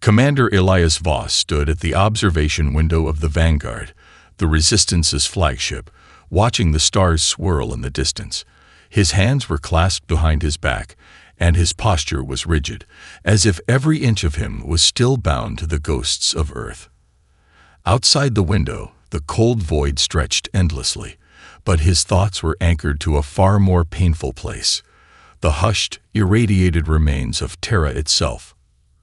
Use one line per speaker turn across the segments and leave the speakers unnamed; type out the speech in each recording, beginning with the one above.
Commander Elias Voss stood at the observation window of the Vanguard, the Resistance's flagship, watching the stars swirl in the distance. His hands were clasped behind his back, and his posture was rigid, as if every inch of him was still bound to the ghosts of Earth. Outside the window, the cold void stretched endlessly, but his thoughts were anchored to a far more painful place, the hushed, irradiated remains of Terra itself.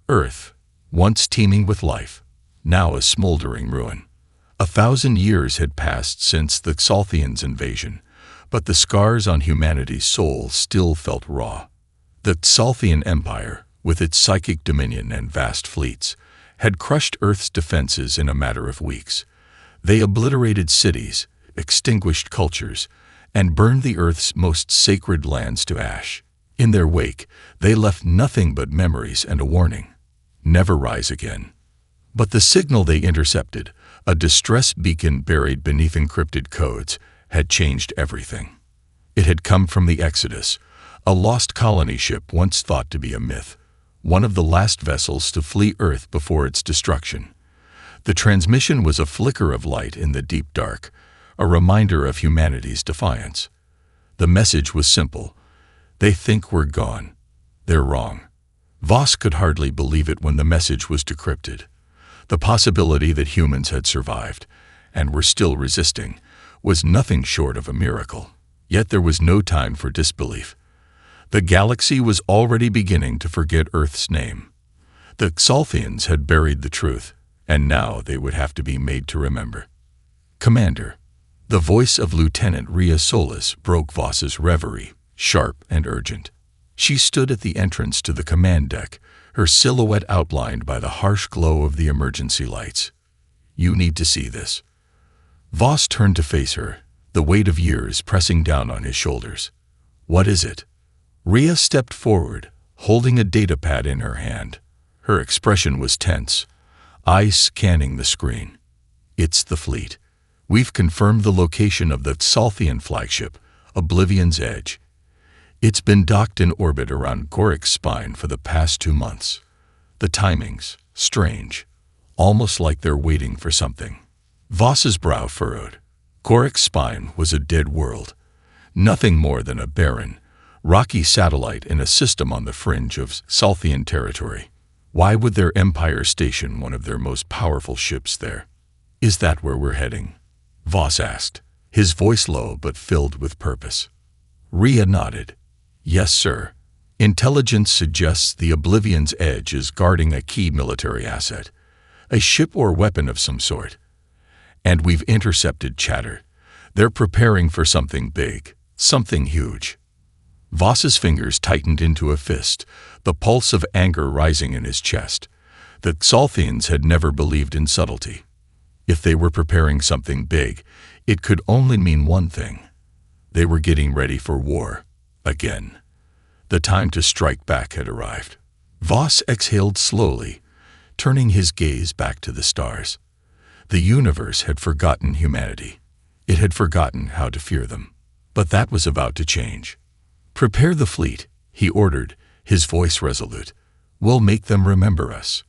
Earth, once teeming with life, now a smoldering ruin. 1,000 years had passed since the Xalthians' invasion, but the scars on humanity's soul still felt raw. The Xalthian Empire, with its psychic dominion and vast fleets, had crushed Earth's defenses in a matter of weeks. They obliterated cities, extinguished cultures, and burned the Earth's most sacred lands to ash. In their wake, they left nothing but memories and a warning: never rise again. But the signal they intercepted, a distress beacon buried beneath encrypted codes, had changed everything. It had come from the Exodus, a lost colony ship once thought to be a myth, one of the last vessels to flee Earth before its destruction. The transmission was a flicker of light in the deep dark, a reminder of humanity's defiance. The message was simple: they think we're gone. They're wrong. Voss could hardly believe it when the message was decrypted. The possibility that humans had survived, and were still resisting, was nothing short of a miracle. Yet there was no time for disbelief. The galaxy was already beginning to forget Earth's name. The Xalthians had buried the truth, and now they would have to be made to remember. Commander. The voice of Lieutenant Rhea Solis broke Voss's reverie, sharp and urgent. She stood at the entrance to the command deck, her silhouette outlined by the harsh glow of the emergency lights. You need to see this. Voss turned to face her, the weight of years pressing down on his shoulders. What is it? Rhea stepped forward, holding a datapad in her hand. Her expression was tense, eyes scanning the screen. It's the fleet. We've confirmed the location of the Xalthian flagship, Oblivion's Edge. It's been docked in orbit around Gorik's spine for the past 2 months. The timing's strange, almost like they're waiting for something. Voss's brow furrowed. Gorik's spine was a dead world, nothing more than a barren, rocky satellite in a system on the fringe of Xalthian territory. Why would their empire station one of their most powerful ships there? Is that where we're heading? Voss asked, his voice low but filled with purpose. Rhea nodded. Yes, sir. Intelligence suggests the Oblivion's Edge is guarding a key military asset, a ship or weapon of some sort. And we've intercepted chatter. They're preparing for something big, something huge. Voss's fingers tightened into a fist, the pulse of anger rising in his chest. The Xalthians had never believed in subtlety. If they were preparing something big, it could only mean one thing. They were getting ready for war. Again. The time to strike back had arrived. Voss exhaled slowly, turning his gaze back to the stars. The universe had forgotten humanity. It had forgotten how to fear them. But that was about to change. Prepare the fleet, he ordered, his voice resolute. We'll make them remember us.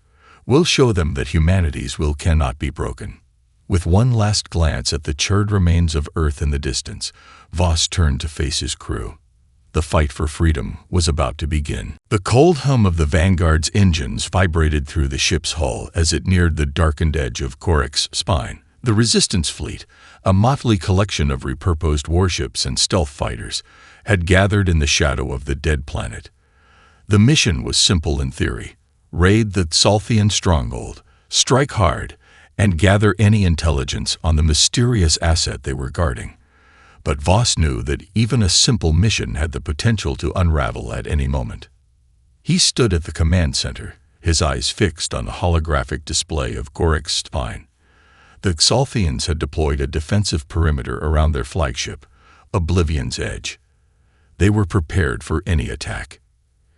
We'll show them that humanity's will cannot be broken. With one last glance at the charred remains of Earth in the distance, Voss turned to face his crew. The fight for freedom was about to begin. The cold hum of the Vanguard's engines vibrated through the ship's hull as it neared the darkened edge of Gorik's spine. The Resistance fleet, a motley collection of repurposed warships and stealth fighters, had gathered in the shadow of the dead planet. The mission was simple in theory: raid the Xalthian stronghold, strike hard, and gather any intelligence on the mysterious asset they were guarding. But Voss knew that even a simple mission had the potential to unravel at any moment. He stood at the command center, his eyes fixed on the holographic display of Gorik's spine. The Xalthians had deployed a defensive perimeter around their flagship, Oblivion's Edge. They were prepared for any attack.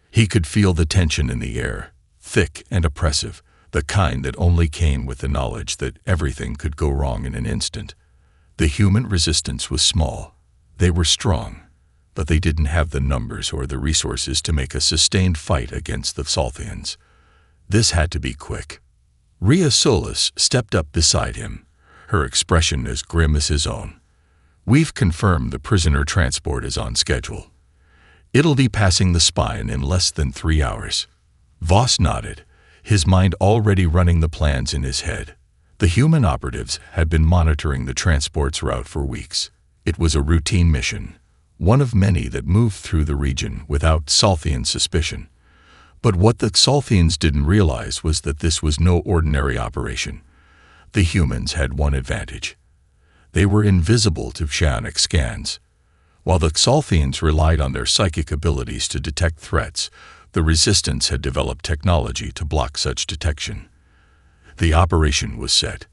He could feel the tension in the air, thick and oppressive, the kind that only came with the knowledge that everything could go wrong in an instant. The human resistance was small. They were strong, but they didn't have the numbers or the resources to make a sustained fight against the Xalthians. This had to be quick. Rhea Solis stepped up beside him, her expression as grim as his own. "We've confirmed the prisoner transport is on schedule. It'll be passing the spine in less than 3 hours." Voss nodded, his mind already running the plans in his head. The human operatives had been monitoring the transport's route for weeks. It was a routine mission, one of many that moved through the region without Salthian suspicion. But what the Salthians didn't realize was that this was no ordinary operation. The humans had one advantage. They were invisible to psionic scans. While the Salthians relied on their psychic abilities to detect threats, the Resistance had developed technology to block such detection. The operation was set.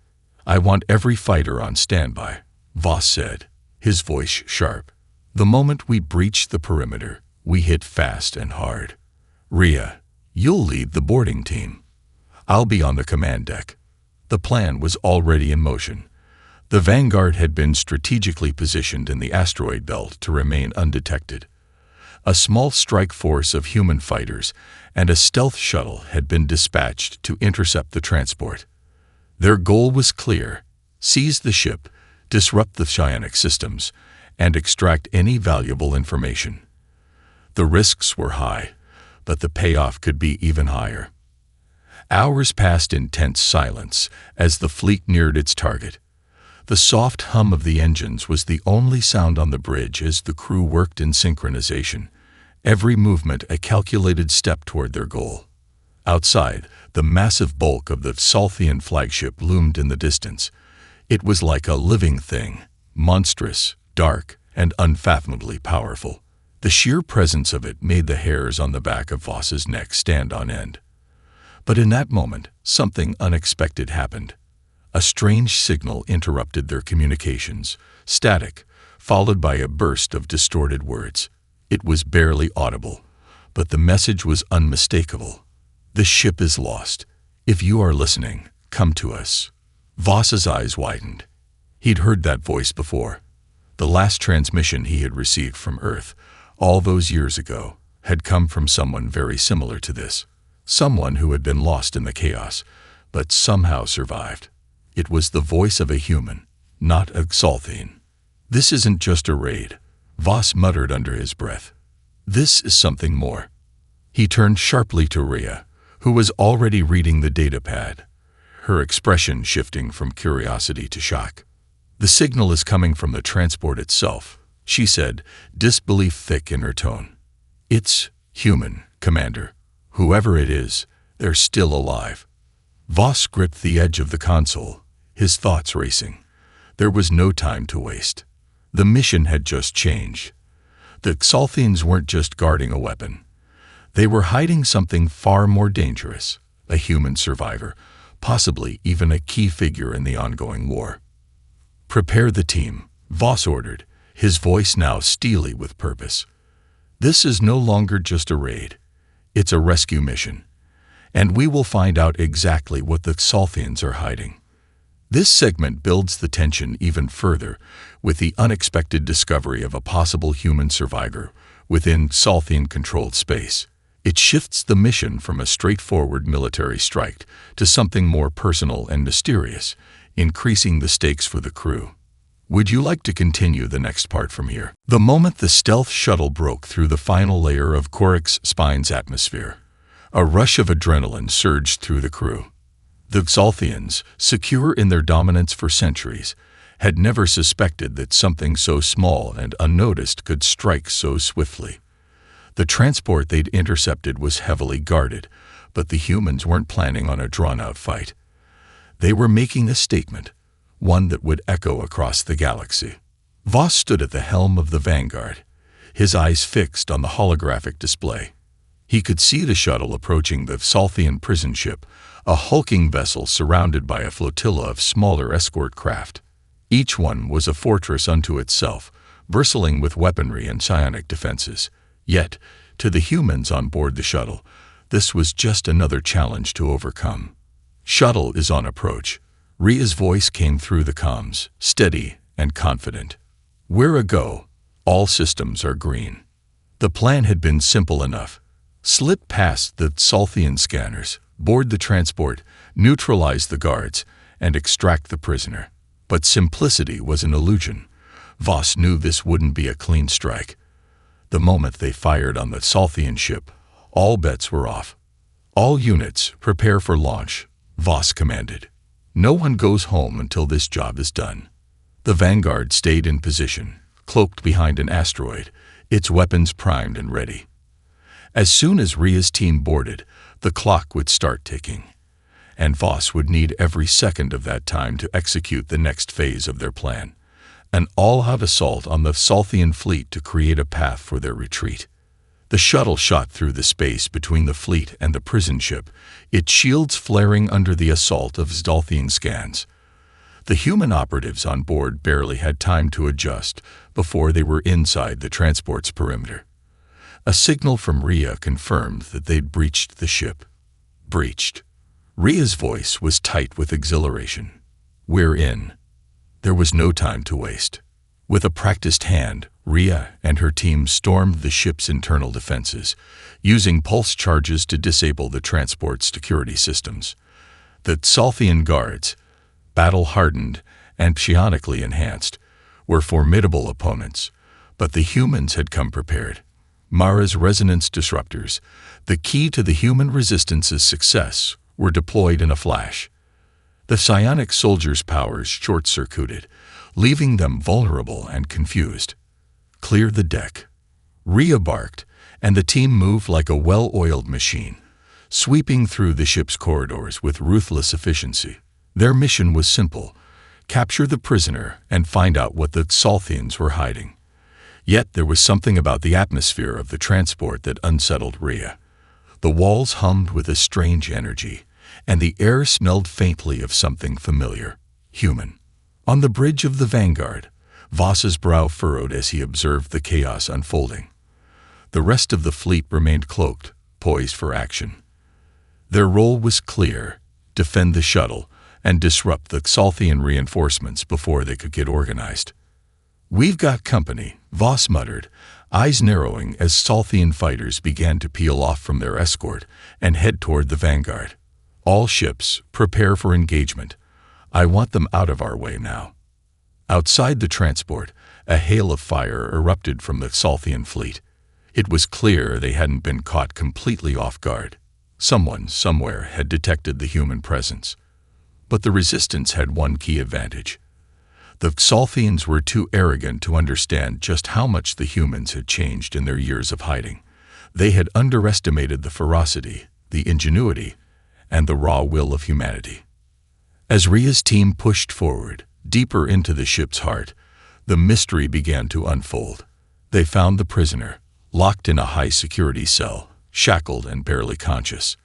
"I want every fighter on standby," Voss said, his voice sharp. "The moment we breach the perimeter, we hit fast and hard. Rhea, you'll lead the boarding team. I'll be on the command deck." The plan was already in motion. The Vanguard had been strategically positioned in the asteroid belt to remain undetected. A small strike force of human fighters and a stealth shuttle had been dispatched to intercept the transport. Their goal was clear: seize the ship, disrupt the psionic systems, and extract any valuable information. The risks were high, but the payoff could be even higher. Hours passed in tense silence as the fleet neared its target. The soft hum of the engines was the only sound on the bridge as the crew worked in synchronization, every movement a calculated step toward their goal. Outside, the massive bulk of the Salthian flagship loomed in the distance. It was like a living thing, monstrous, dark, and unfathomably powerful. The sheer presence of it made the hairs on the back of Voss's neck stand on end. But in that moment, something unexpected happened. A strange signal interrupted their communications, static, followed by a burst of distorted words. It was barely audible, but the message was unmistakable. "The ship is lost. If you are listening, come to us." Voss's eyes widened. He'd heard that voice before. The last transmission he had received from Earth, all those years ago, had come from someone very similar to this. Someone who had been lost in the chaos, but somehow survived. It was the voice of a human, not a Salthian. "This isn't just a raid," Voss muttered under his breath. "This is something more." He turned sharply to Rhea, who was already reading the datapad, her expression shifting from curiosity to shock. "The signal is coming from the transport itself," she said, disbelief thick in her tone. "It's human, Commander. Whoever it is, they're still alive." Voss gripped the edge of the console, his thoughts racing. There was no time to waste. The mission had just changed. The Salthians weren't just guarding a weapon. They were hiding something far more dangerous, a human survivor, possibly even a key figure in the ongoing war. "Prepare the team," Voss ordered, his voice now steely with purpose. "This is no longer just a raid. It's a rescue mission, and we will find out exactly what the Salthians are hiding." This segment builds the tension even further with the unexpected discovery of a possible human survivor within Salthian-controlled space. It shifts the mission from a straightforward military strike to something more personal and mysterious, increasing the stakes for the crew. Would you like to continue the next part from here? The moment the stealth shuttle broke through the final layer of Corix Spine's atmosphere, a rush of adrenaline surged through the crew. The Salthians, secure in their dominance for centuries, had never suspected that something so small and unnoticed could strike so swiftly. The transport they'd intercepted was heavily guarded, but the humans weren't planning on a drawn-out fight. They were making a statement, one that would echo across the galaxy. Voss stood at the helm of the Vanguard, his eyes fixed on the holographic display. He could see the shuttle approaching the Salthian prison ship, a hulking vessel surrounded by a flotilla of smaller escort craft. Each one was a fortress unto itself, bristling with weaponry and psionic defenses. Yet, to the humans on board the shuttle, this was just another challenge to overcome. "Shuttle is on approach." Rhea's voice came through the comms, steady and confident. "We're a go. All systems are green." The plan had been simple enough. slip past the Salthian scanners, board the transport, neutralize the guards, and extract the prisoner. But simplicity was an illusion. Voss knew this wouldn't be a clean strike. The moment they fired on the Salthian ship, all bets were off. "All units, prepare for launch," Voss commanded. "No one goes home until this job is done." The Vanguard stayed in position, cloaked behind an asteroid, its weapons primed and ready. As soon as Ria's team boarded, the clock would start ticking, and Voss would need every second of that time to execute the next phase of their plan, an all-out assault on the Salthian fleet to create a path for their retreat. The shuttle shot through the space between the fleet and the prison ship, its shields flaring under the assault of Salthian scans. The human operatives on board barely had time to adjust before they were inside the transport's perimeter. A signal from Ria confirmed that they'd breached the ship. Breached. Ria's voice was tight with exhilaration. "We're in." There was no time to waste. With a practiced hand, Ria and her team stormed the ship's internal defenses, using pulse charges to disable the transport's security systems. The Salthian guards, battle-hardened and psionically enhanced, were formidable opponents, but the humans had come prepared. Mara's resonance disruptors, the key to the human resistance's success, were deployed in a flash. The psionic soldiers' powers short-circuited, leaving them vulnerable and confused. "Clear the deck." Ria barked, and the team moved like a well-oiled machine, sweeping through the ship's corridors with ruthless efficiency. Their mission was simple: capture the prisoner and find out what the Salthians were hiding. Yet there was something about the atmosphere of the transport that unsettled Ria. The walls hummed with a strange energy, and the air smelled faintly of something familiar, human. On the bridge of the Vanguard, Voss's brow furrowed as he observed the chaos unfolding. The rest of the fleet remained cloaked, poised for action. Their role was clear: defend the shuttle and disrupt the Salthian reinforcements before they could get organized. "We've got company," Voss muttered, eyes narrowing as Salthian fighters began to peel off from their escort and head toward the Vanguard. "All ships, prepare for engagement. I want them out of our way now." Outside the transport, a hail of fire erupted from the Salthian fleet. It was clear they hadn't been caught completely off guard. Someone, somewhere, had detected the human presence. But the resistance had one key advantage. The Salthians were too arrogant to understand just how much the humans had changed in their years of hiding. They had underestimated the ferocity, the ingenuity, and the raw will of humanity. As Ria's team pushed forward, deeper into the ship's heart, the mystery began to unfold. They found the prisoner, locked in a high-security cell, shackled and barely conscious.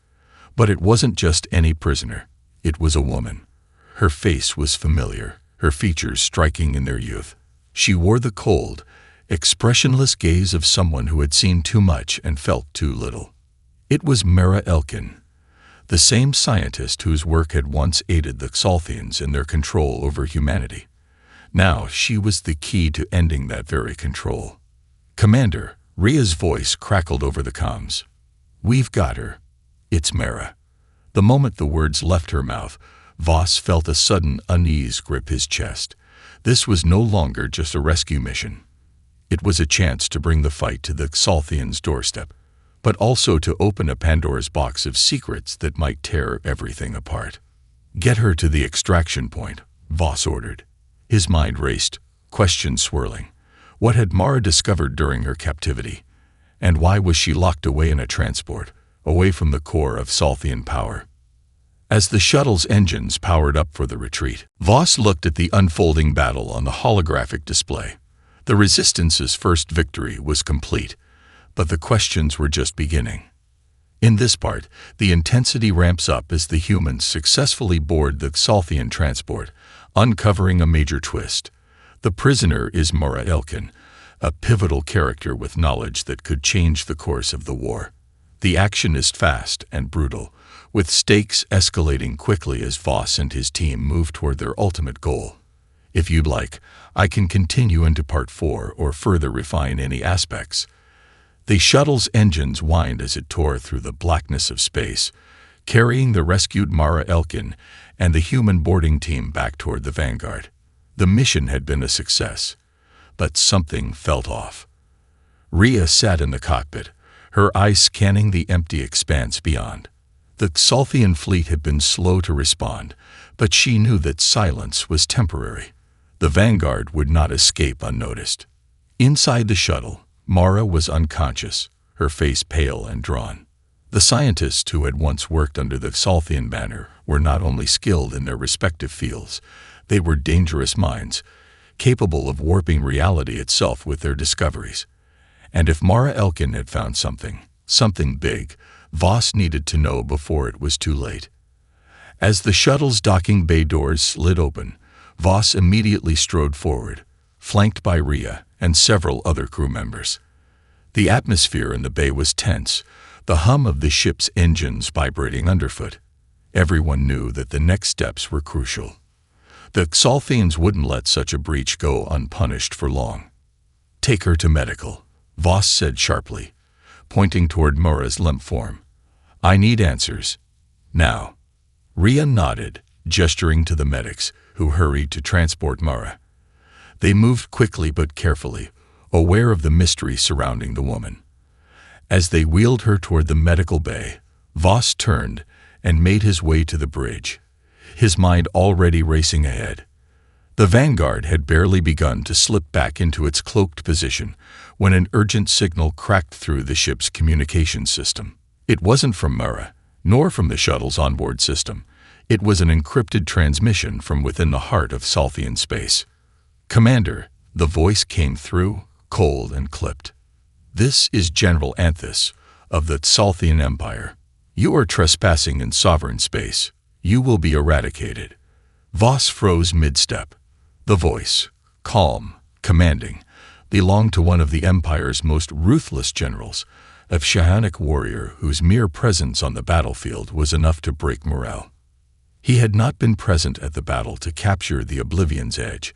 But it wasn't just any prisoner. It was a woman. Her face was familiar, her features striking in their youth. She wore the cold, expressionless gaze of someone who had seen too much and felt too little. It was Mara Elkin, the same scientist whose work had once aided the Salthians in their control over humanity. Now she was the key to ending that very control. "Commander," Ria's voice crackled over the comms. "We've got her. It's Mara." The moment the words left her mouth, Voss felt a sudden unease grip his chest. This was no longer just a rescue mission. It was a chance to bring the fight to the Salthians' doorstep, but also to open a Pandora's box of secrets that might tear everything apart. "Get her to the extraction point," Voss ordered. His mind raced, questions swirling. What had Mara discovered during her captivity? And why was she locked away in a transport, away from the core of Salthian power? As the shuttle's engines powered up for the retreat, Voss looked at the unfolding battle on the holographic display. The Resistance's first victory was complete, but the questions were just beginning. In this part, the intensity ramps up as the humans successfully board the Salthian transport, uncovering a major twist. The prisoner is Mara Elkin, a pivotal character with knowledge that could change the course of the war. The action is fast and brutal, with stakes escalating quickly as Voss and his team move toward their ultimate goal. If you'd like, I can continue into Part 4 or further refine any aspects. The shuttle's engines whined as it tore through the blackness of space, carrying the rescued Mara Elkin and the human boarding team back toward the Vanguard. The mission had been a success, but something felt off. Rhea sat in the cockpit, her eyes scanning the empty expanse beyond. The Xalthian fleet had been slow to respond, but she knew that silence was temporary. The Vanguard would not escape unnoticed. Inside the shuttle, Mara was unconscious, her face pale and drawn. The scientists who had once worked under the Xalthian banner were not only skilled in their respective fields, they were dangerous minds, capable of warping reality itself with their discoveries. And if Mara Elkin had found something big, Voss needed to know before it was too late. As the shuttle's docking bay doors slid open, Voss immediately strode forward, flanked by Rhea and several other crew members. The atmosphere in the bay was tense, the hum of the ship's engines vibrating underfoot. Everyone knew that the next steps were crucial. The Xalthians wouldn't let such a breach go unpunished for long. "Take her to medical," Voss said sharply, pointing toward Mara's limp form. "I need answers. Now." Rhea nodded, gesturing to the medics, who hurried to transport Mara. They moved quickly but carefully, aware of the mystery surrounding the woman. As they wheeled her toward the medical bay, Voss turned and made his way to the bridge, his mind already racing ahead. The Vanguard had barely begun to slip back into its cloaked position when an urgent signal cracked through the ship's communications system. It wasn't from Mara, nor from the shuttle's onboard system. It was an encrypted transmission from within the heart of Xalthian space. "Commander," the voice came through, cold and clipped. "This is General Anthus of the Xalthian Empire. You are trespassing in sovereign space. You will be eradicated." Voss froze mid-step. The voice, calm, commanding, belonged to one of the Empire's most ruthless generals, a psionic warrior whose mere presence on the battlefield was enough to break morale. He had not been present at the battle to capture the Oblivion's edge,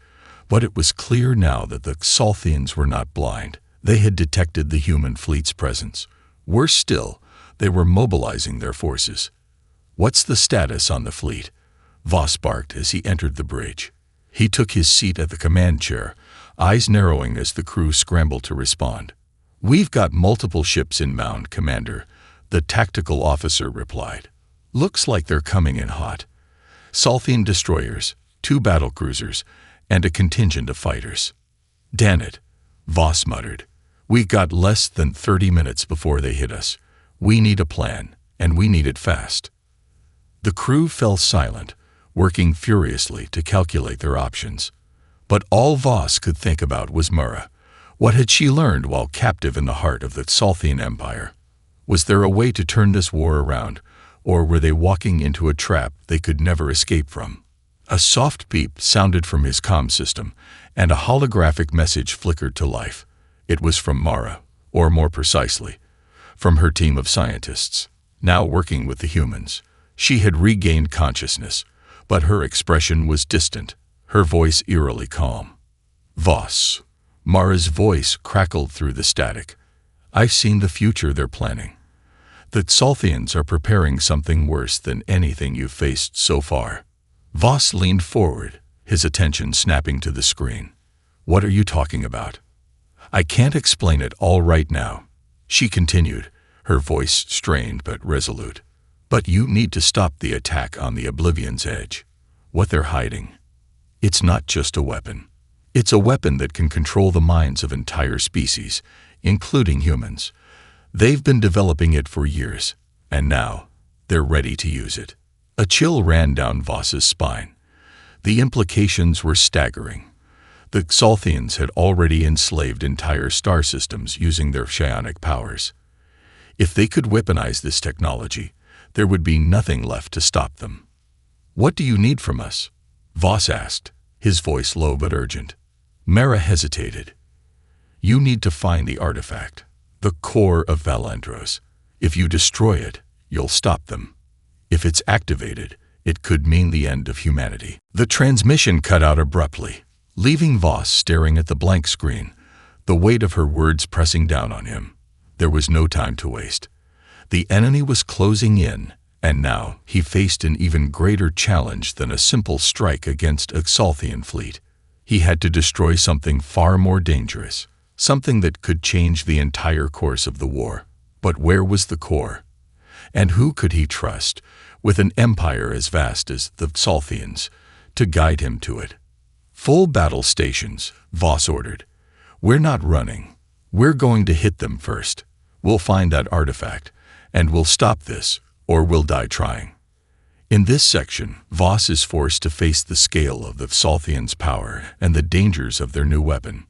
but it was clear now that the Xalthians were not blind. They had detected the human fleet's presence. Worse still, they were mobilizing their forces. "What's the status on the fleet?" Voss barked as he entered the bridge. He took his seat at the command chair, eyes narrowing as the crew scrambled to respond. "We've got multiple ships inbound, Commander," the tactical officer replied. "Looks like they're coming in hot. Xalthian destroyers, 2 battlecruisers, and a contingent of fighters." "Damn it," Voss muttered. "We got less than 30 minutes before they hit us. We need a plan, and we need it fast." The crew fell silent, working furiously to calculate their options. But all Voss could think about was Mara. What had she learned while captive in the heart of the Xalthian Empire? Was there a way to turn this war around, or were they walking into a trap they could never escape from? A soft beep sounded from his comm system, and a holographic message flickered to life. It was from Mara, or more precisely, from her team of scientists, now working with the humans. She had regained consciousness, but her expression was distant, her voice eerily calm. "Voss." Mara's voice crackled through the static. "I've seen the future they're planning. The Xalthians are preparing something worse than anything you've faced so far." Voss leaned forward, his attention snapping to the screen. "What are you talking about?" "I can't explain it all right now," she continued, her voice strained but resolute. "But you need to stop the attack on the Oblivion's edge. What they're hiding. It's not just a weapon. It's a weapon that can control the minds of entire species, including humans. They've been developing it for years, and now they're ready to use it." A chill ran down Voss's spine. The implications were staggering. The Xalthians had already enslaved entire star systems using their psionic powers. If they could weaponize this technology, there would be nothing left to stop them. "What do you need from us?" Voss asked, his voice low but urgent. Mara hesitated. "You need to find the artifact, the core of Valendros. If you destroy it, you'll stop them. If it's activated, it could mean the end of humanity." The transmission cut out abruptly, leaving Voss staring at the blank screen, the weight of her words pressing down on him. There was no time to waste. The enemy was closing in, and now he faced an even greater challenge than a simple strike against a Xalthian fleet. He had to destroy something far more dangerous, something that could change the entire course of the war. But where was the core? And who could he trust, with an empire as vast as the Xalthians, to guide him to it? Full battle stations, Voss ordered. We're not running. We're going to hit them first. We'll find that artifact, and we'll stop this, or we'll die trying. In this section, Voss is forced to face the scale of the Xalthians' power and the dangers of their new weapon.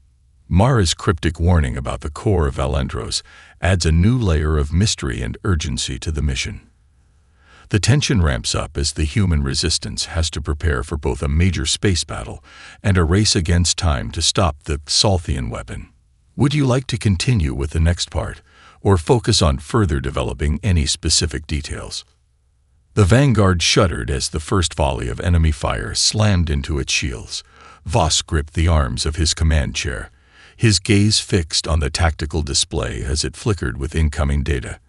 Mara's cryptic warning about the core of Valendros adds a new layer of mystery and urgency to the mission. The tension ramps up as the human resistance has to prepare for both a major space battle and a race against time to stop the Xalthian weapon. Would you like to continue with the next part, or focus on further developing any specific details? The Vanguard shuddered as the first volley of enemy fire slammed into its shields. Voss gripped the arms of his command chair, his gaze fixed on the tactical display as it flickered with incoming data.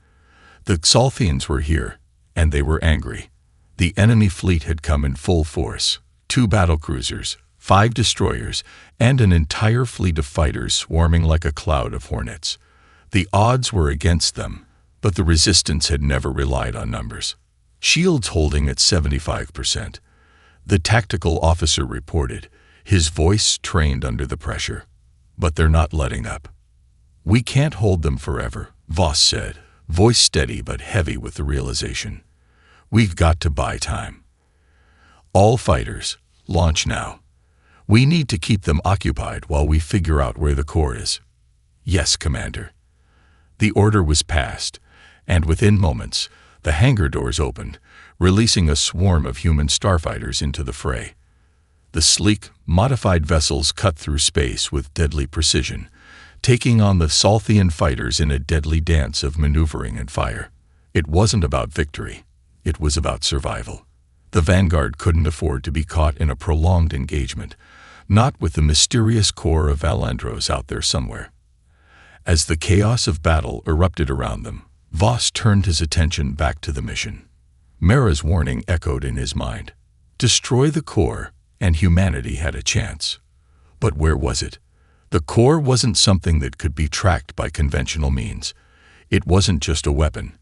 The Xalthians were here, and they were angry. The enemy fleet had come in full force, 2 battlecruisers, 5 destroyers, and an entire fleet of fighters swarming like a cloud of hornets. The odds were against them, but the resistance had never relied on numbers. Shields holding at 75%. The tactical officer reported, his voice trained under the pressure. But they're not letting up. We can't hold them forever, Voss said, voice steady but heavy with the realization. We've got to buy time. All fighters, launch now. We need to keep them occupied while we figure out where the core is. Yes, Commander. The order was passed, and within moments, the hangar doors opened, releasing a swarm of human starfighters into the fray. The sleek, modified vessels cut through space with deadly precision, taking on the Xalthian fighters in a deadly dance of maneuvering and fire. It wasn't about victory. It was about survival. The Vanguard couldn't afford to be caught in a prolonged engagement, not with the mysterious core of Valendros out there somewhere. As the chaos of battle erupted around them, Voss turned his attention back to the mission. Mara's warning echoed in his mind. Destroy the core, and humanity had a chance. But where was it? The core wasn't something that could be tracked by conventional means. It wasn't just a weapon.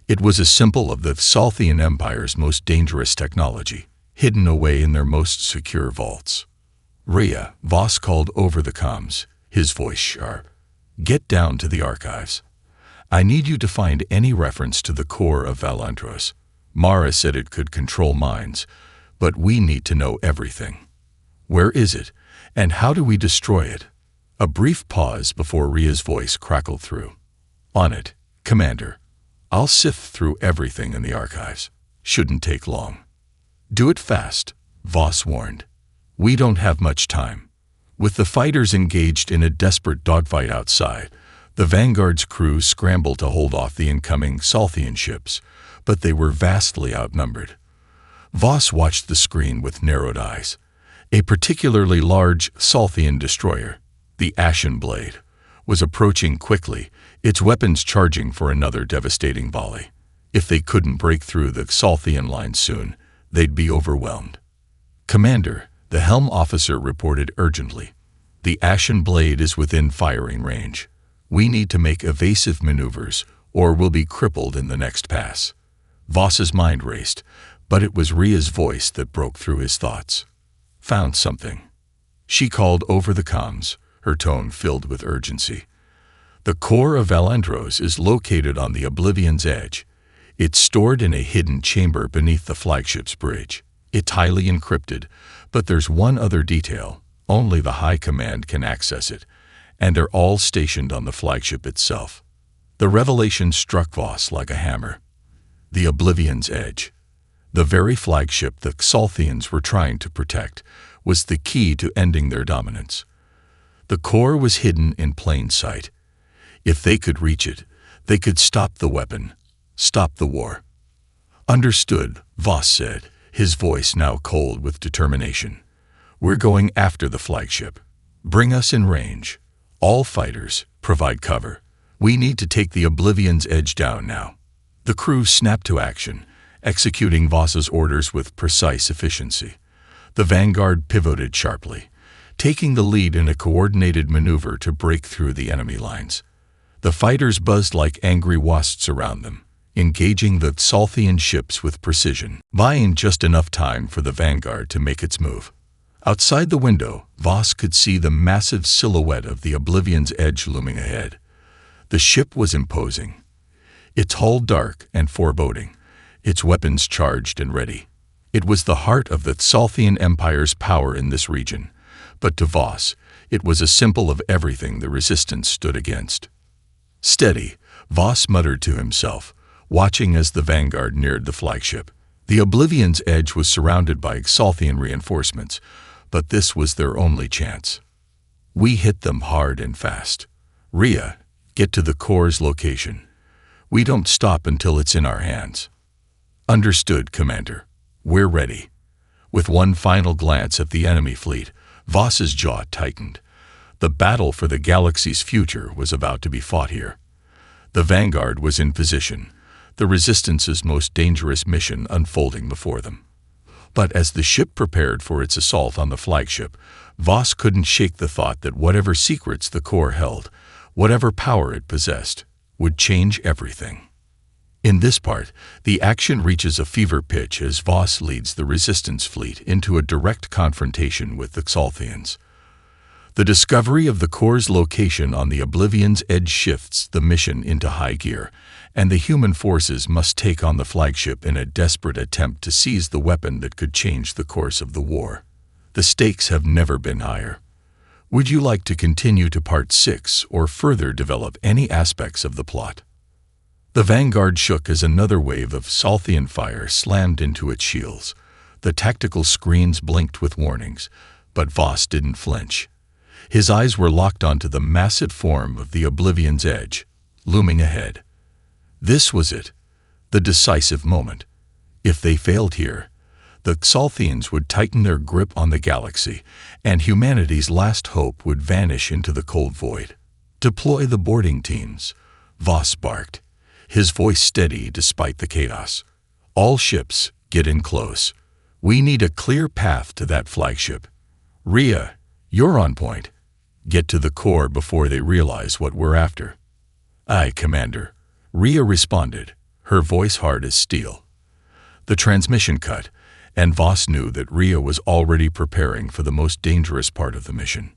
It was a symbol of the Xalthian Empire's most dangerous technology, hidden away in their most secure vaults. Rhea, Voss called over the comms, his voice sharp. Get down to the archives. I need you to find any reference to the core of Valendros. Mara said it could control minds, but we need to know everything. Where is it, and how do we destroy it? A brief pause before Rhea's voice crackled through. On it, Commander. I'll sift through everything in the archives. Shouldn't take long. Do it fast, Voss warned. We don't have much time. With the fighters engaged in a desperate dogfight outside, the Vanguard's crew scrambled to hold off the incoming Xalthian ships, but they were vastly outnumbered. Voss watched the screen with narrowed eyes. A particularly large Xalthian destroyer, the Ashen Blade, was approaching quickly, its weapons charging for another devastating volley. If they couldn't break through the Xalthian line soon, they'd be overwhelmed. Commander, the helm officer reported urgently. The Ashen Blade is within firing range. We need to make evasive maneuvers, or we'll be crippled in the next pass. Voss's mind raced, but it was Rhea's voice that broke through his thoughts. Found something. She called over the comms, her tone filled with urgency. The core of Valendros is located on the Oblivion's edge. It's stored in a hidden chamber beneath the flagship's bridge. It's highly encrypted, but there's one other detail. Only the High Command can access it, and they're all stationed on the flagship itself. The revelation struck Voss like a hammer. The Oblivion's edge. The very flagship the Xalthians were trying to protect was the key to ending their dominance. The core was hidden in plain sight. If they could reach it, they could stop the weapon, stop the war. Understood, Voss said, his voice now cold with determination. We're going after the flagship. Bring us in range. All fighters, provide cover. We need to take the Oblivion's edge down now. The crew snapped to action, executing Voss's orders with precise efficiency. The Vanguard pivoted sharply, taking the lead in a coordinated maneuver to break through the enemy lines. The fighters buzzed like angry wasps around them, engaging the Xalthian ships with precision, buying just enough time for the Vanguard to make its move. Outside the window, Voss could see the massive silhouette of the Oblivion's edge looming ahead. The ship was imposing, its hull dark and foreboding, its weapons charged and ready. It was the heart of the Xalthian Empire's power in this region, but to Voss, it was a symbol of everything the Resistance stood against. Steady, Voss muttered to himself, watching as the Vanguard neared the flagship. The Oblivion's edge was surrounded by Xalthian reinforcements, but this was their only chance. We hit them hard and fast. Rhea, get to the core's location. We don't stop until it's in our hands. Understood, Commander. We're ready. With one final glance at the enemy fleet, Voss's jaw tightened. The battle for the galaxy's future was about to be fought here. The Vanguard was in position, the Resistance's most dangerous mission unfolding before them. But as the ship prepared for its assault on the flagship, Voss couldn't shake the thought that whatever secrets the core held, whatever power it possessed, would change everything. In this part, the action reaches a fever pitch as Voss leads the Resistance fleet into a direct confrontation with the Xalthians. The discovery of the core's location on the Oblivion's edge shifts the mission into high gear, and the human forces must take on the flagship in a desperate attempt to seize the weapon that could change the course of the war. The stakes have never been higher. Would you like to continue to Part 6 or further develop any aspects of the plot? The Vanguard shook as another wave of Xalthian fire slammed into its shields. The tactical screens blinked with warnings, but Voss didn't flinch. His eyes were locked onto the massive form of the Oblivion's edge, looming ahead. This was it, the decisive moment. If they failed here, the Xalthians would tighten their grip on the galaxy, and humanity's last hope would vanish into the cold void. Deploy the boarding teams, Voss barked, his voice steady despite the chaos. All ships, get in close. We need a clear path to that flagship. Rhea, you're on point. Get to the core before they realize what we're after. Aye, Commander. Rhea responded, her voice hard as steel. The transmission cut, and Voss knew that Rhea was already preparing for the most dangerous part of the mission.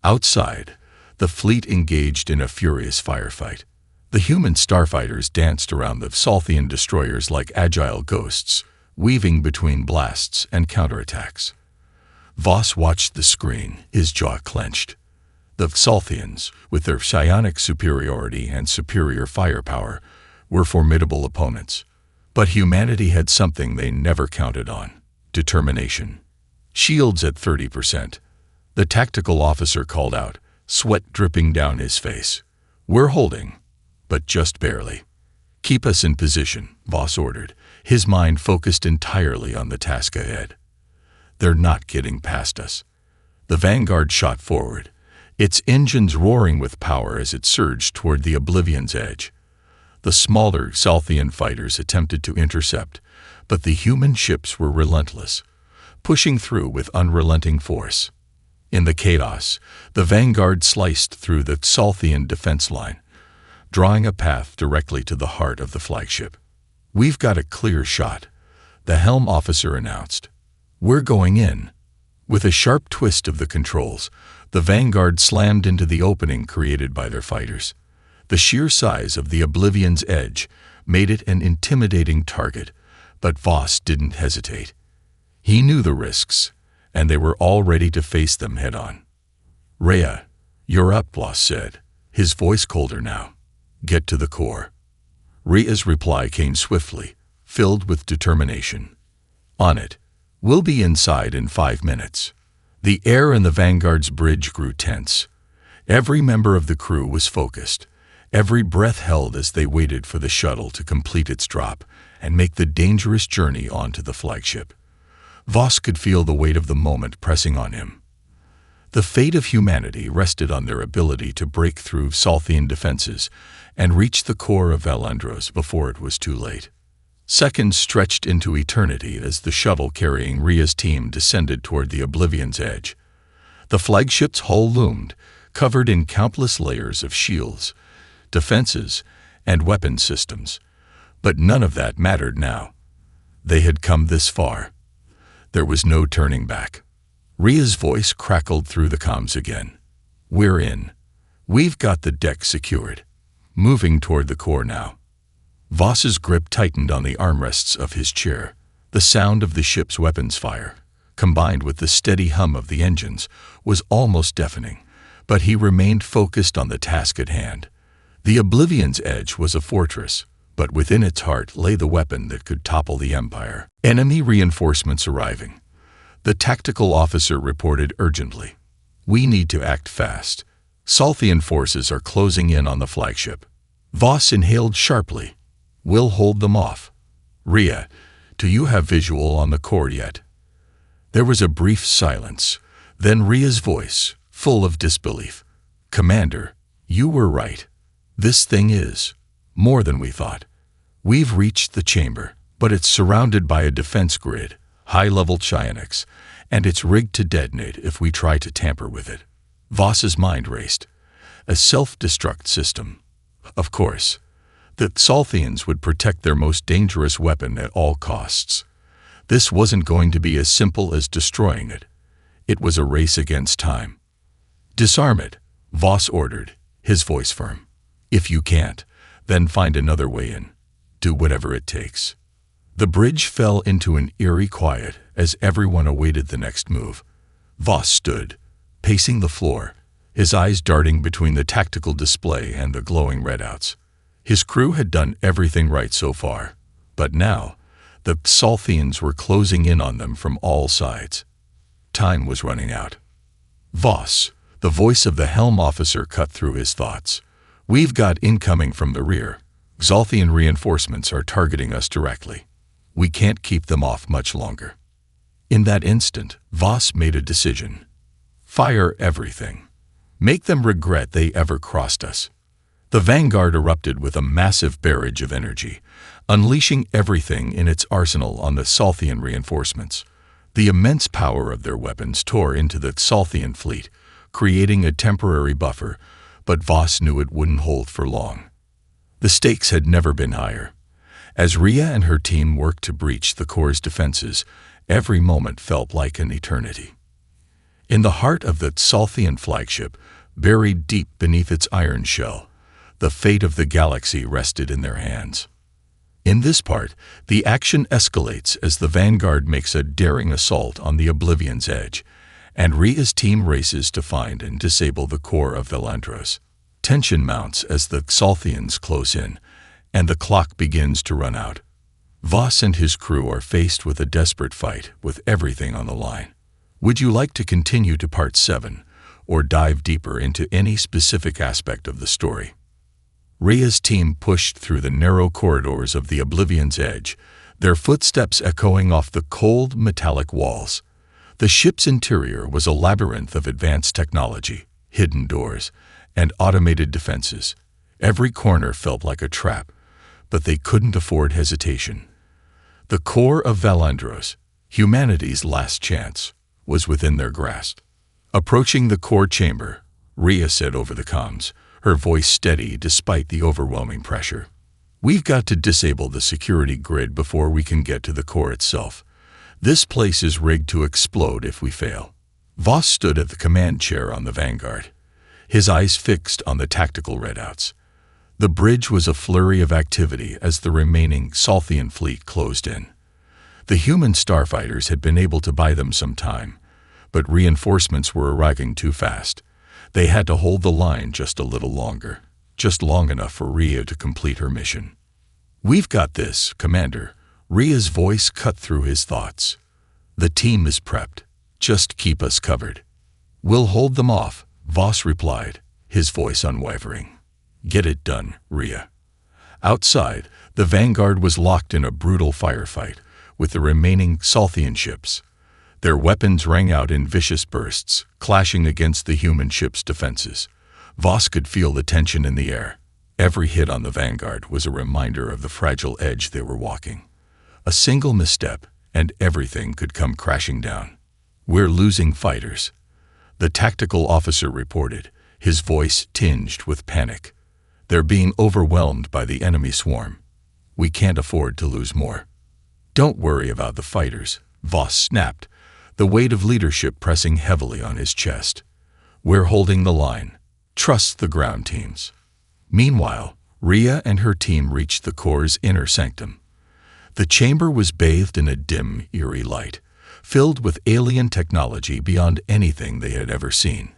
Outside, the fleet engaged in a furious firefight. The human starfighters danced around the Xalthian destroyers like agile ghosts, weaving between blasts and counterattacks. Voss watched the screen, his jaw clenched. The Xalthians, with their psionic superiority and superior firepower, were formidable opponents. But humanity had something they never counted on: determination. Shields at 30%. The tactical officer called out, sweat dripping down his face. We're holding, but just barely. Keep us in position, Voss ordered, his mind focused entirely on the task ahead. They're not getting past us. The Vanguard shot forward, its engines roaring with power as it surged toward the Oblivion's edge. The smaller Xalthian fighters attempted to intercept, but the human ships were relentless, pushing through with unrelenting force. In the chaos, the Vanguard sliced through the Xalthian defense line, drawing a path directly to the heart of the flagship. We've got a clear shot, the helm officer announced. We're going in. With a sharp twist of the controls, the Vanguard slammed into the opening created by their fighters. The sheer size of the Oblivion's edge made it an intimidating target, but Voss didn't hesitate. He knew the risks, and they were all ready to face them head-on. Rhea, you're up, Voss said, his voice colder now. Get to the core. Rhea's reply came swiftly, filled with determination. On it. We'll be inside in 5 minutes. The air in the Vanguard's bridge grew tense. Every member of the crew was focused, every breath held as they waited for the shuttle to complete its drop and make the dangerous journey onto the flagship. Voss could feel the weight of the moment pressing on him. The fate of humanity rested on their ability to break through Salthian defenses and reach the core of Valandros before it was too late. Seconds stretched into eternity as the shuttle carrying Rhea's team descended toward the Oblivion's edge. The flagship's hull loomed, covered in countless layers of shields, defenses, and weapon systems. But none of that mattered now. They had come this far. There was no turning back. Rhea's voice crackled through the comms again. "We're in. We've got the deck secured. Moving toward the core now." Voss's grip tightened on the armrests of his chair. The sound of the ship's weapons fire, combined with the steady hum of the engines, was almost deafening, but he remained focused on the task at hand. The Oblivion's edge was a fortress, but within its heart lay the weapon that could topple the Empire. Enemy reinforcements arriving. The tactical officer reported urgently. "We need to act fast. Salthian forces are closing in on the flagship." Voss inhaled sharply. "We'll hold them off." "Rhea, do you have visual on the core yet?" There was a brief silence, then Rhea's voice, full of disbelief. "Commander, you were right. This thing is more than we thought. We've reached the chamber, but it's surrounded by a defense grid, high-level psionics, and it's rigged to detonate if we try to tamper with it." Voss's mind raced. A self-destruct system. Of course. The Salthians would protect their most dangerous weapon at all costs. This wasn't going to be as simple as destroying it. It was a race against time. "Disarm it," Voss ordered, his voice firm. "If you can't, then find another way in. Do whatever it takes." The bridge fell into an eerie quiet as everyone awaited the next move. Voss stood, pacing the floor, his eyes darting between the tactical display and the glowing readouts. His crew had done everything right so far, but now the Salthians were closing in on them from all sides. Time was running out. "Voss," the voice of the helm officer cut through his thoughts. "We've got incoming from the rear. Xalthian reinforcements are targeting us directly. We can't keep them off much longer." In that instant, Voss made a decision. Fire everything. Make them regret they ever crossed us. The Vanguard erupted with a massive barrage of energy, unleashing everything in its arsenal on the Salthian reinforcements. The immense power of their weapons tore into the Salthian fleet, creating a temporary buffer, but Voss knew it wouldn't hold for long. The stakes had never been higher. As Rhea and her team worked to breach the core's defenses, every moment felt like an eternity. In the heart of the Salthian flagship, buried deep beneath its iron shell, the fate of the galaxy rested in their hands. In this part, the action escalates as the Vanguard makes a daring assault on the Oblivion's edge, and Rhea's team races to find and disable the core of Valandros. Tension mounts as the Salthians close in, and the clock begins to run out. Voss and his crew are faced with a desperate fight, with everything on the line. Would you like to continue to Part 7, or dive deeper into any specific aspect of the story? Rhea's team pushed through the narrow corridors of the Oblivion's edge, their footsteps echoing off the cold, metallic walls. The ship's interior was a labyrinth of advanced technology, hidden doors, and automated defenses. Every corner felt like a trap, but they couldn't afford hesitation. The core of Valandros, humanity's last chance, was within their grasp. Approaching the core chamber, Rhea said over the comms, her voice steady despite the overwhelming pressure. "We've got to disable the security grid before we can get to the core itself. This place is rigged to explode if we fail." Voss stood at the command chair on the Vanguard, his eyes fixed on the tactical readouts. The bridge was a flurry of activity as the remaining Salthian fleet closed in. The human starfighters had been able to buy them some time, but reinforcements were arriving too fast. They had to hold the line just a little longer, just long enough for Rhea to complete her mission. "We've got this, Commander." Rhea's voice cut through his thoughts. "The team is prepped. Just keep us covered." "We'll hold them off," Voss replied, his voice unwavering. "Get it done, Rhea." Outside, the Vanguard was locked in a brutal firefight with the remaining Salthian ships. Their weapons rang out in vicious bursts, clashing against the human ship's defenses. Voss could feel the tension in the air. Every hit on the Vanguard was a reminder of the fragile edge they were walking. A single misstep, and everything could come crashing down. "We're losing fighters," the tactical officer reported, his voice tinged with panic. "They're being overwhelmed by the enemy swarm. We can't afford to lose more." "Don't worry about the fighters," Voss snapped, the weight of leadership pressing heavily on his chest. "We're holding the line. Trust the ground teams." Meanwhile, Rhea and her team reached the core's inner sanctum. The chamber was bathed in a dim, eerie light, filled with alien technology beyond anything they had ever seen.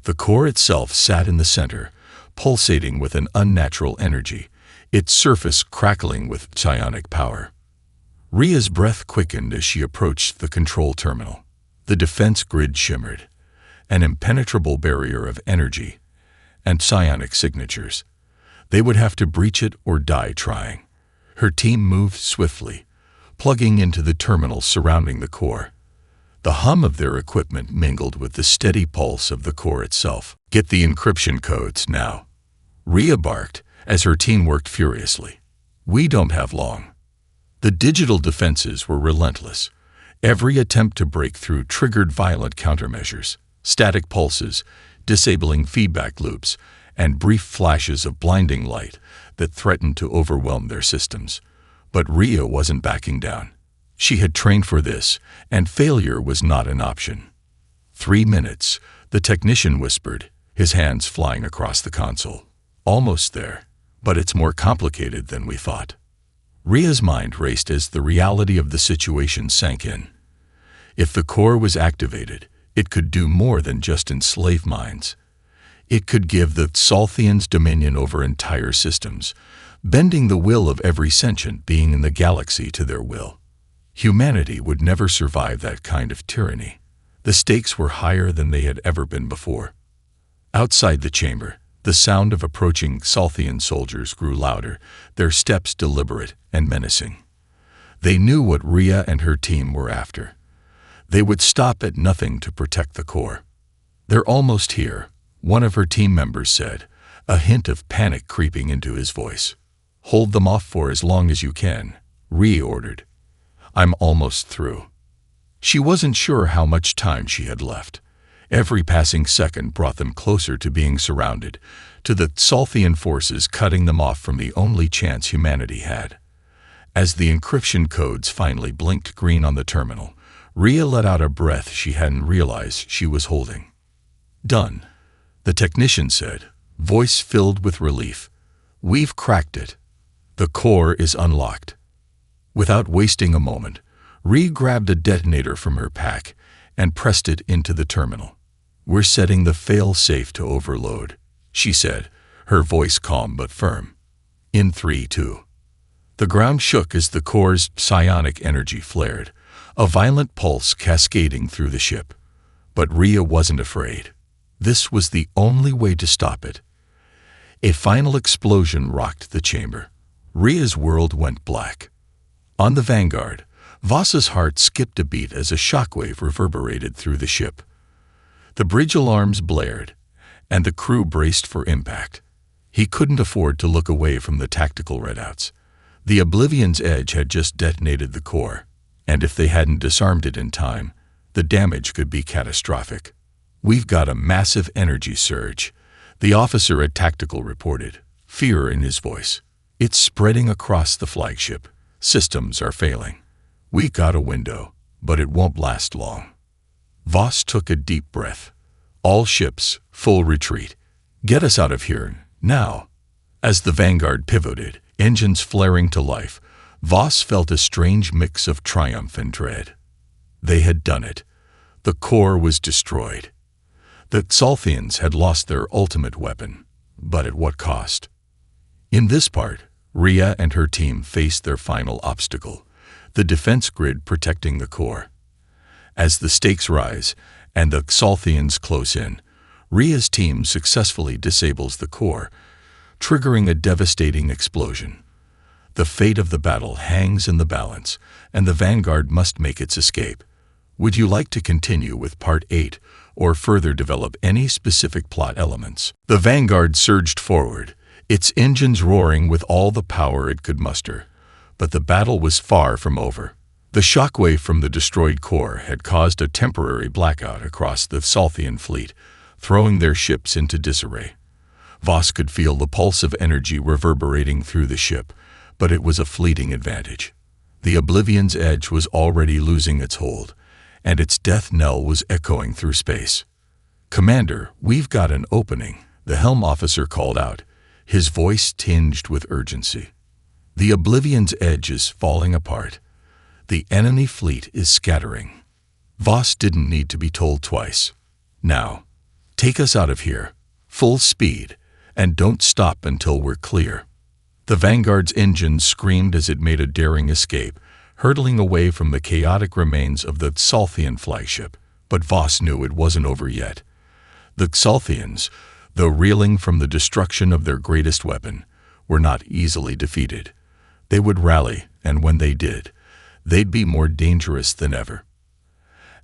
The core itself sat in the center, pulsating with an unnatural energy, its surface crackling with psionic power. Rhea's breath quickened as she approached the control terminal. The defense grid shimmered, an impenetrable barrier of energy and psionic signatures. They would have to breach it or die trying. Her team moved swiftly, plugging into the terminals surrounding the core. The hum of their equipment mingled with the steady pulse of the core itself. "Get the encryption codes now," Rhea barked as her team worked furiously. "We don't have long." The digital defenses were relentless. Every attempt to break through triggered violent countermeasures, static pulses, disabling feedback loops, and brief flashes of blinding light that threatened to overwhelm their systems. But Rhea wasn't backing down. She had trained for this, and failure was not an option. 3 minutes, the technician whispered, his hands flying across the console. "Almost there, but it's more complicated than we thought." Rhea's mind raced as the reality of the situation sank in. If the core was activated, it could do more than just enslave minds. It could give the Salthians dominion over entire systems, bending the will of every sentient being in the galaxy to their will. Humanity would never survive that kind of tyranny. The stakes were higher than they had ever been before. Outside the chamber, the sound of approaching Salthian soldiers grew louder, their steps deliberate and menacing. They knew what Rhea and her team were after. They would stop at nothing to protect the core. "They're almost here," one of her team members said, a hint of panic creeping into his voice. "Hold them off for as long as you can," Rhea ordered. "I'm almost through." She wasn't sure how much time she had left. Every passing second brought them closer to being surrounded, to the Salthian forces cutting them off from the only chance humanity had. As the encryption codes finally blinked green on the terminal, Rhea let out a breath she hadn't realized she was holding. "Done," the technician said, voice filled with relief. "We've cracked it. The core is unlocked." Without wasting a moment, Rhea grabbed a detonator from her pack and pressed it into the terminal. "We're setting the fail-safe to overload," she said, her voice calm but firm. "In 3, 2. The ground shook as the core's psionic energy flared, a violent pulse cascading through the ship. But Rhea wasn't afraid. This was the only way to stop it. A final explosion rocked the chamber. Rhea's world went black. On the Vanguard, Voss's heart skipped a beat as a shockwave reverberated through the ship. The bridge alarms blared, and the crew braced for impact. He couldn't afford to look away from the tactical readouts. The Oblivion's edge had just detonated the core, and if they hadn't disarmed it in time, the damage could be catastrophic. "We've got a massive energy surge," the officer at Tactical reported, fear in his voice. "It's spreading across the flagship. Systems are failing. We got a window, but it won't last long." Voss took a deep breath. "All ships, full retreat. Get us out of here, now." As the Vanguard pivoted, engines flaring to life, Voss felt a strange mix of triumph and dread. They had done it. The core was destroyed. The Salthians had lost their ultimate weapon, but at what cost? In this part, Rhea and her team faced their final obstacle, the defense grid protecting the core. As the stakes rise and the Salthians close in, Rhea's team successfully disables the core, triggering a devastating explosion. The fate of the battle hangs in the balance, and the Vanguard must make its escape. Would you like to continue with Part 8 or further develop any specific plot elements? The Vanguard surged forward, its engines roaring with all the power it could muster. But the battle was far from over. The shockwave from the destroyed core had caused a temporary blackout across the Salthian fleet, throwing their ships into disarray. Voss could feel the pulse of energy reverberating through the ship, but it was a fleeting advantage. The Oblivion's edge was already losing its hold, and its death knell was echoing through space. "Commander, we've got an opening," the helm officer called out, his voice tinged with urgency. "The Oblivion's edge is falling apart. The enemy fleet is scattering." Voss didn't need to be told twice. "Now, take us out of here, full speed, and don't stop until we're clear." The Vanguard's engine screamed as it made a daring escape, hurtling away from the chaotic remains of the Salthian flagship. But Voss knew it wasn't over yet. The Salthians, though reeling from the destruction of their greatest weapon, were not easily defeated. They would rally, and when they did, they'd be more dangerous than ever.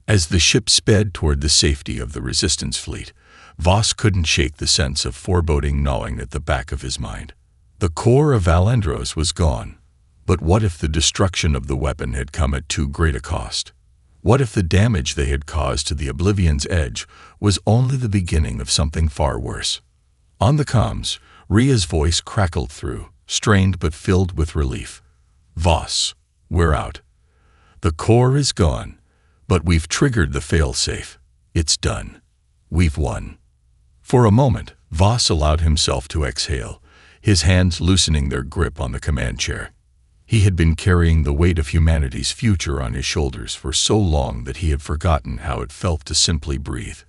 As the ship sped toward the safety of the Resistance fleet, Voss couldn't shake the sense of foreboding gnawing at the back of his mind. The core of Valendros was gone. But what if the destruction of the weapon had come at too great a cost? What if the damage they had caused to the Oblivion's edge was only the beginning of something far worse? On the comms, Ria's voice crackled through, strained but filled with relief. "Voss, we're out. The core is gone, but we've triggered the failsafe. It's done. We've won." For a moment, Voss allowed himself to exhale, his hands loosening their grip on the command chair. He had been carrying the weight of humanity's future on his shoulders for so long that he had forgotten how it felt to simply breathe.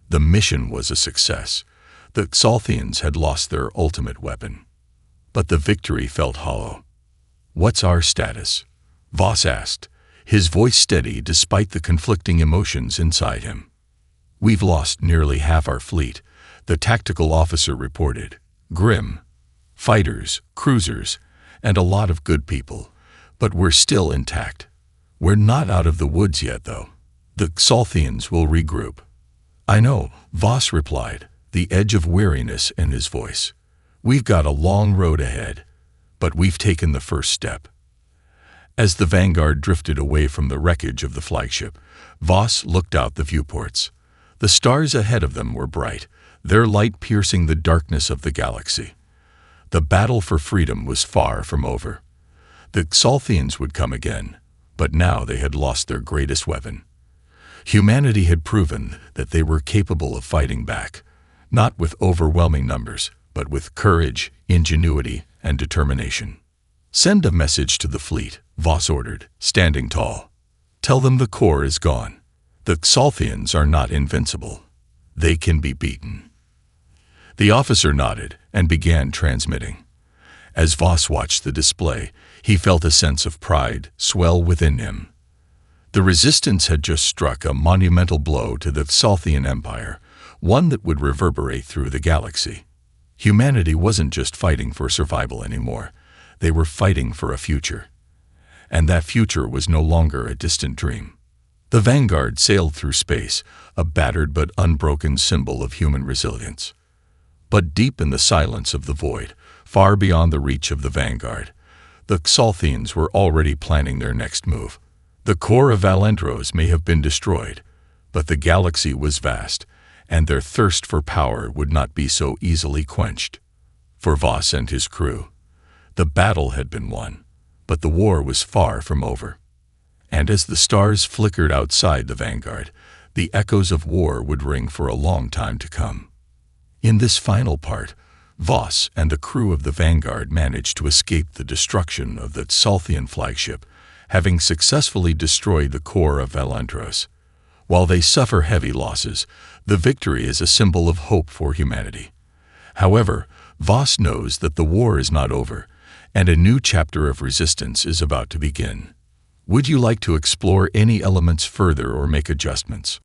The mission was a success. The Salthians had lost their ultimate weapon. But the victory felt hollow. "What's our status?" Voss asked, his voice steady despite the conflicting emotions inside him. "We've lost nearly half our fleet," the tactical officer reported. "Grim. Fighters, cruisers, and a lot of good people, but we're still intact. We're not out of the woods yet, though. The Salthians will regroup." "I know," Voss replied, the edge of weariness in his voice. "We've got a long road ahead, but we've taken the first step." As the Vanguard drifted away from the wreckage of the flagship, Voss looked out the viewports. The stars ahead of them were bright, their light piercing the darkness of the galaxy. The battle for freedom was far from over. The Salthians would come again, but now they had lost their greatest weapon. Humanity had proven that they were capable of fighting back, not with overwhelming numbers, but with courage, ingenuity, and determination. "Send a message to the fleet," Voss ordered, standing tall. "Tell them the core is gone. The Salthians are not invincible. They can be beaten." The officer nodded and began transmitting. As Voss watched the display, he felt a sense of pride swell within him. The Resistance had just struck a monumental blow to the Salthian Empire, one that would reverberate through the galaxy. Humanity wasn't just fighting for survival anymore. They were fighting for a future. And that future was no longer a distant dream. The Vanguard sailed through space, a battered but unbroken symbol of human resilience. But deep in the silence of the void, far beyond the reach of the Vanguard, the Salthians were already planning their next move. The core of Valendros may have been destroyed, but the galaxy was vast, and their thirst for power would not be so easily quenched. For Voss and his crew, the battle had been won, but the war was far from over. And as the stars flickered outside the Vanguard, the echoes of war would ring for a long time to come. In this final part, Voss and the crew of the Vanguard managed to escape the destruction of the Salthian flagship, having successfully destroyed the core of Valendros. While they suffer heavy losses, the victory is a symbol of hope for humanity. However, Voss knows that the war is not over, and a new chapter of resistance is about to begin. Would you like to explore any elements further or make adjustments?